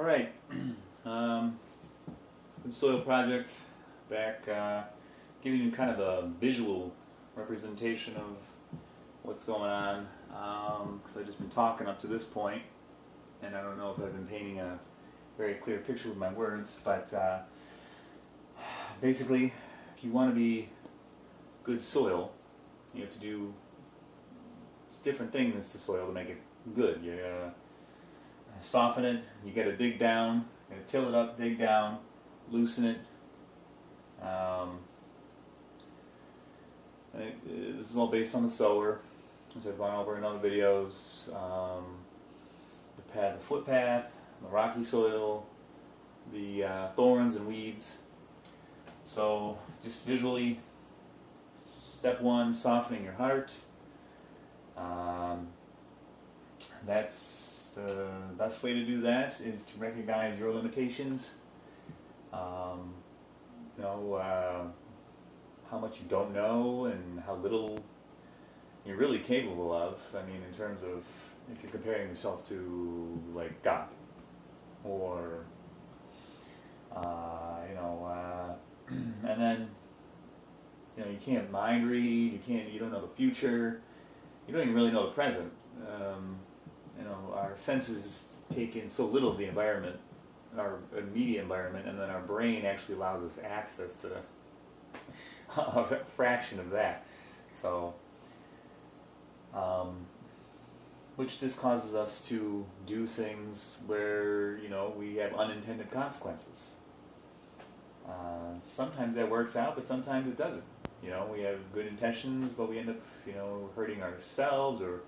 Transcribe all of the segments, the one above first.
All right. um, the soil project back, giving you kind of a visual representation of what's going on. Because I've just been talking up to this point, and I don't know if I've been painting a very clear picture with my words, but basically, if you want to be good soil, you have to do different things to soil to make it good. You soften it, you gotta dig down, you gotta till it up, dig down, loosen it. This is all based on the sower, which I've gone over in other videos. The footpath, the rocky soil, the thorns and weeds. So just visually, step one, softening your heart. That's the best way to do that is to recognize your limitations. Know how much you don't know and how little you're really capable of. I mean, in terms of if you're comparing yourself to like God, or and then you can't mind read. You don't know the future. You don't even really know the present. Our senses take in so little of the environment, our immediate environment, and then our brain actually allows us access to a fraction of that. So, which this causes us to do things where, we have unintended consequences. Sometimes that works out, but sometimes it doesn't. We have good intentions, but we end up, hurting ourselves or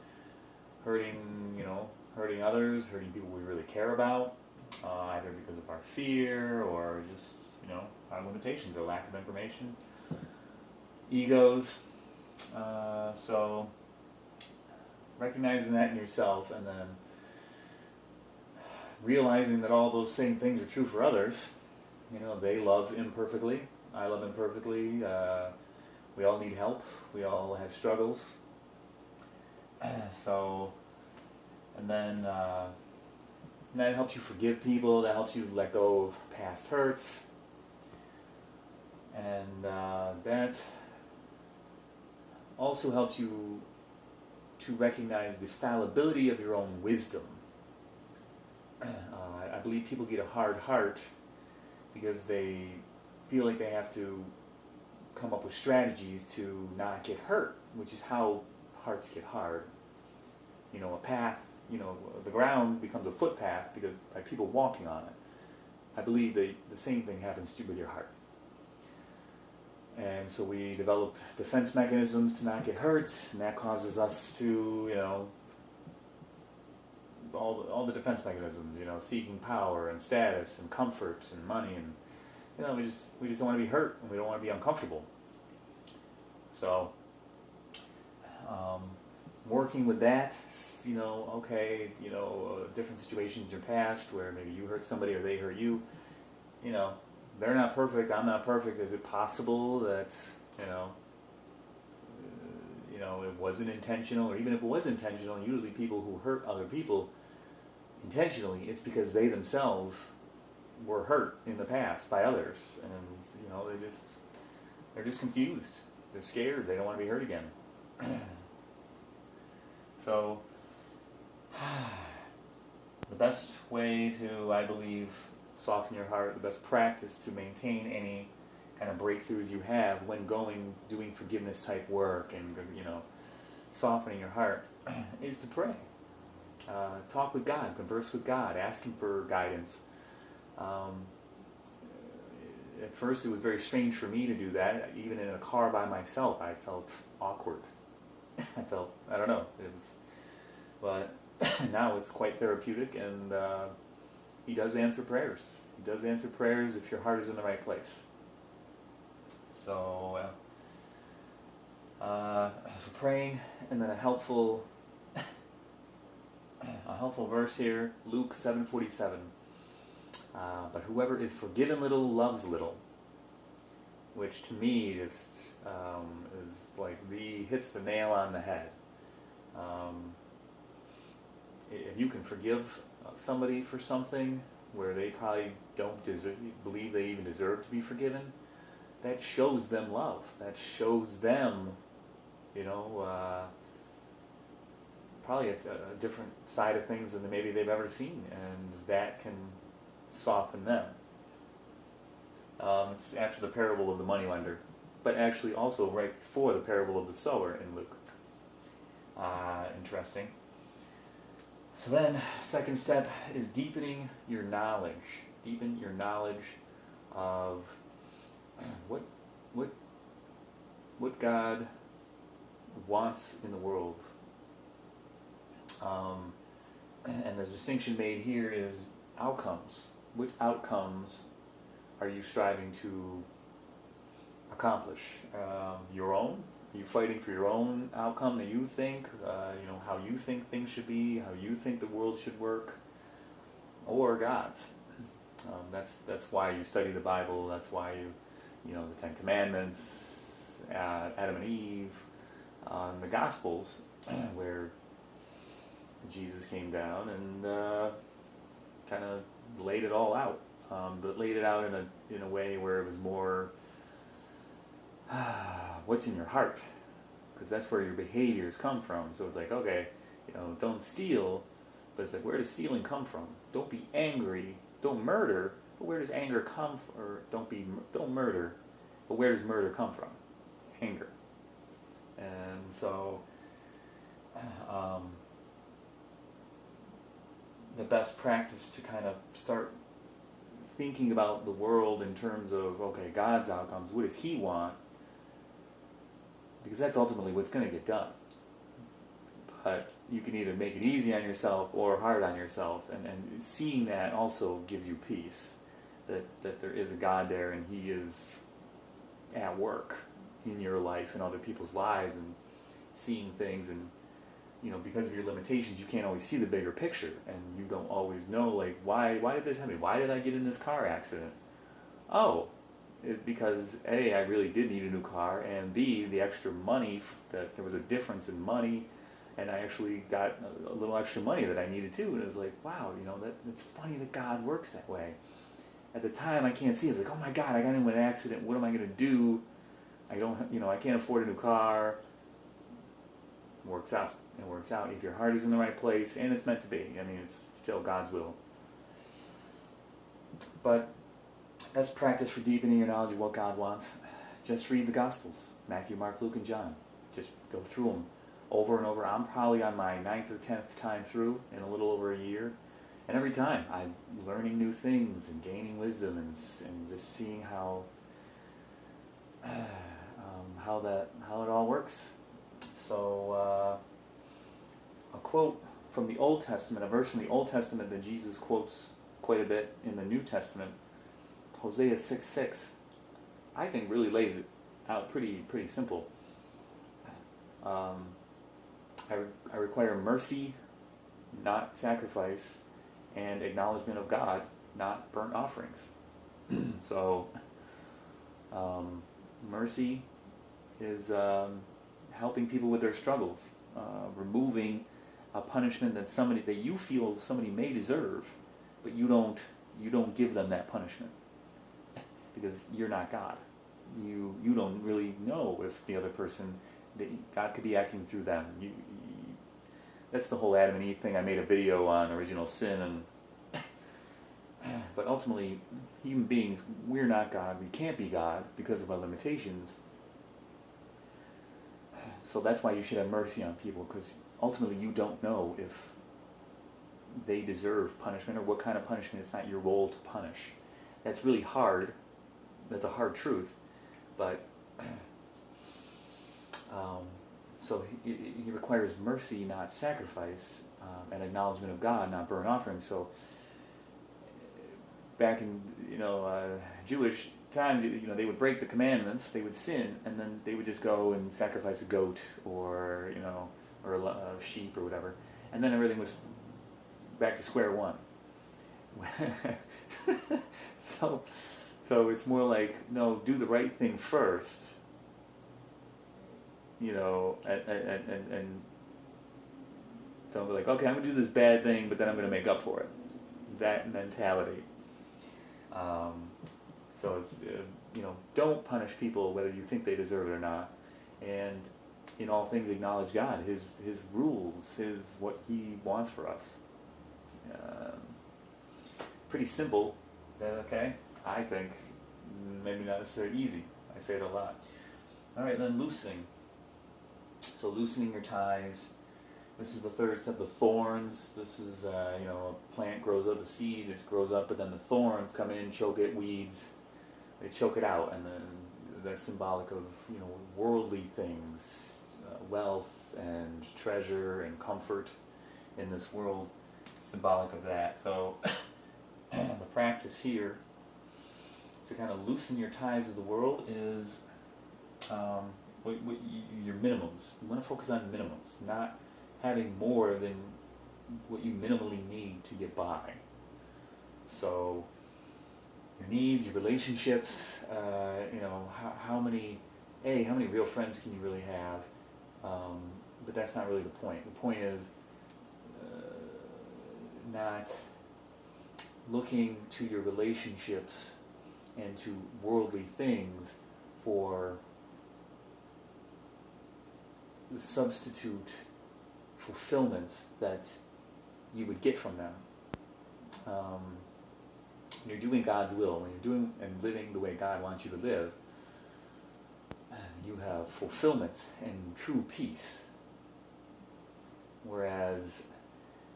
hurting others, hurting people we really care about, either because of our fear or just, our limitations or lack of information, egos. So recognizing that in yourself and then realizing that all those same things are true for others. They love imperfectly. I love imperfectly. We all need help. We all have struggles. And then that helps you forgive people. That helps you let go of past hurts. And that also helps you to recognize the fallibility of your own wisdom. I believe people get a hard heart because they feel like they have to come up with strategies to not get hurt, which is how hearts get hard. A path, the ground becomes a footpath because by people walking on it. I believe the same thing happens with your heart. And so we develop defense mechanisms to not get hurt, and that causes us to, all the defense mechanisms, seeking power and status and comfort and money, and we just don't want to be hurt and we don't want to be uncomfortable. So working with that, different situations in your past where maybe you hurt somebody or they hurt you, they're not perfect, I'm not perfect. Is it possible that, it wasn't intentional? Or even if it was intentional, usually people who hurt other people intentionally, it's because they themselves were hurt in the past by others. And, they're just confused. They're scared. They don't want to be hurt again. So, the best way to, I believe, soften your heart, the best practice to maintain any kind of breakthroughs you have when doing forgiveness type work and, softening your heart is to pray. Talk with God, converse with God, ask Him for guidance. At first it was very strange for me to do that. Even in a car by myself, I felt awkward. I don't know, but now it's quite therapeutic, and He does answer prayers. He does answer prayers if your heart is in the right place. So praying, and then a helpful verse here, Luke 7:47. But whoever is forgiven little loves little, which to me just is like hits the nail on the head. If you can forgive somebody for something, where they probably don't believe they even deserve to be forgiven, that shows them love. That shows them, probably a different side of things than maybe they've ever seen, and that can soften them. It's after the parable of the moneylender, but actually also right before the parable of the sower in Luke. Interesting. So then, second step is deepening your knowledge. Deepen your knowledge of what God wants in the world. And the distinction made here is outcomes. Which outcomes are you striving to accomplish? Your own? Are you fighting for your own outcome that you think, how you think things should be, how you think the world should work, or God's? That's why you study the Bible. That's why the Ten Commandments, Adam and Eve, the Gospels, where Jesus came down and kind of laid it all out, but laid it out in a way where it was more what's in your heart, because that's where your behaviors come from. So it's like, okay, don't steal, but it's like, where does stealing come from? Don't be angry, don't murder, but where does anger come from? Or don't murder, but where does murder come from? Anger. And so the best practice to kind of start thinking about the world in terms of, okay, God's outcomes, what does He want? Because that's ultimately what's going to get done. But you can either make it easy on yourself or hard on yourself, and seeing that also gives you peace, that there is a God there and He is at work in your life and other people's lives, and seeing things, and because of your limitations you can't always see the bigger picture, and you don't always know, like, why did this happen? Why did I get in this car accident? Oh, because A, I really did need a new car, and B, the extra money, that there was a difference in money, and I actually got a little extra money that I needed too, and it was like, wow, it's funny that God works that way. At the time I can't see it. It's like, oh my God, I got into an accident, what am I going to do? I don't, I can't afford a new car. It works out. It works out if your heart is in the right place, and it's meant to be. I mean, it's still God's will. But that's practice for deepening your knowledge of what God wants. Just read the Gospels, Matthew, Mark, Luke, and John. Just go through them over and over. I'm probably on my 9th or 10th time through in a little over a year. And every time I'm learning new things and gaining wisdom, and just seeing how it all works. So a quote from the Old Testament, a verse from the Old Testament that Jesus quotes quite a bit in the New Testament, Hosea 6:6, I think really lays it out pretty simple. I require mercy, not sacrifice, and acknowledgement of God, not burnt offerings. So mercy is helping people with their struggles, removing a punishment that you feel somebody may deserve, but you don't give them that punishment because you're not God. You don't really know if the other person, that God could be acting through them. That's the whole Adam and Eve thing. I made a video on original sin, but ultimately, human beings, we're not God. We can't be God because of our limitations. So that's why you should have mercy on people, because ultimately you don't know if they deserve punishment or what kind of punishment. It's not your role to punish. That's really hard. That's a hard truth. But so he requires mercy, not sacrifice, and acknowledgement of God, not burnt offerings. So back in Jewish times, they would break the commandments, they would sin, and then they would just go and sacrifice a goat or a sheep or whatever, and then everything was back to square one. So it's more like, no, do the right thing first, and don't be like, okay, I'm going to do this bad thing, but then I'm going to make up for it. that mentality. So it's, don't punish people whether you think they deserve it or not, and in all things acknowledge God, His rules, what He wants for us. Um, Pretty simple, okay? I think maybe not necessarily easy. I say it a lot. All right, then loosening. So loosening your ties. This is the third step, the thorns. This is, a plant grows up, the seed, it grows up, but then the thorns come in, choke it, weeds. They choke it out, and then that's symbolic of, worldly things, wealth and treasure and comfort in this world. It's symbolic of that. So the practice here to kind of loosen your ties with the world is your minimums. You want to focus on minimums, not having more than what you minimally need to get by. So your needs, your relationships, how many real friends can you really have? But that's not really the point. The point is not looking to your relationships and to worldly things for the substitute fulfillment that you would get from them. When you're doing God's will, when you're doing and living the way God wants you to live, you have fulfillment and true peace. Whereas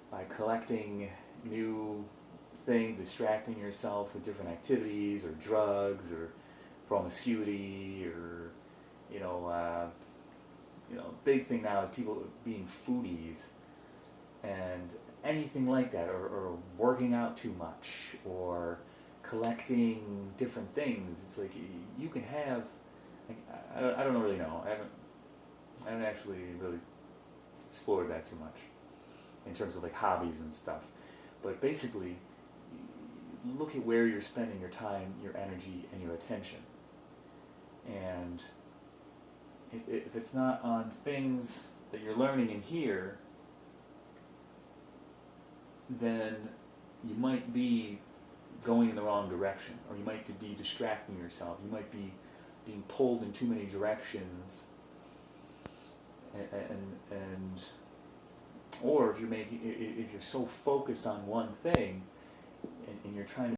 by collecting new things, distracting yourself with different activities or drugs or promiscuity or big thing now is people being foodies and anything like that, or working out too much, or collecting different things. It's like you can have, I don't really know. I haven't actually really explored that too much in terms of like hobbies and stuff. But basically, look at where you're spending your time, your energy, and your attention. And if it's not on things that you're learning in here, then you might be going in the wrong direction, or you might be distracting yourself. You might be being pulled in too many directions, and or if you're so focused on one thing and you're trying to